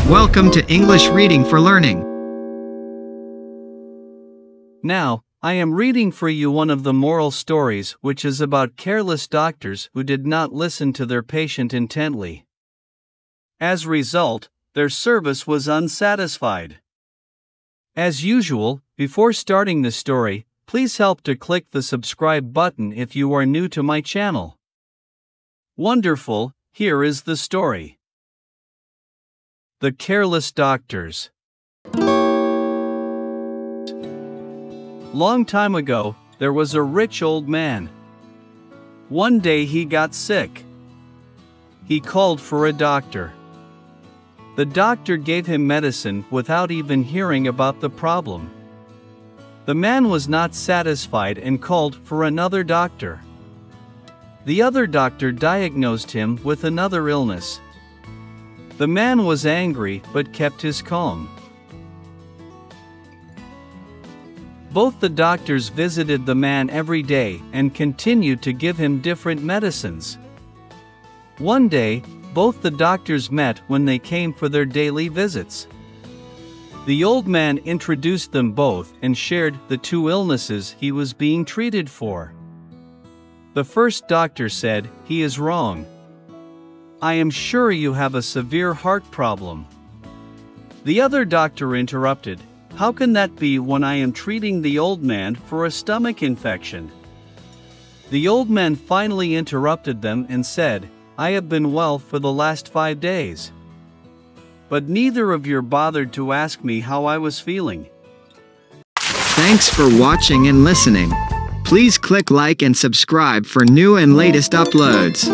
Welcome to English Reading for Learning. Now, I am reading for you one of the moral stories, which is about careless doctors who did not listen to their patient intently. As a result, their service was unsatisfied. As usual, before starting the story, please help to click the subscribe button if you are new to my channel. Wonderful, here is the story. The Careless Doctors. Long time ago, there was a rich old man. One day he got sick. He called for a doctor. The doctor gave him medicine without even hearing about the problem. The man was not satisfied and called for another doctor. The other doctor diagnosed him with another illness. The man was angry but kept his calm. Both the doctors visited the man every day and continued to give him different medicines. One day, both the doctors met when they came for their daily visits. The old man introduced them both and shared the two illnesses he was being treated for. The first doctor said, "He is wrong. I am sure you have a severe heart problem." The other doctor interrupted, "How can that be when I am treating the old man for a stomach infection?" The old man finally interrupted them and said, "I have been well for the last 5 days. But neither of you bothered to ask me how I was feeling." Thanks for watching and listening. Please click like and subscribe for new and latest uploads.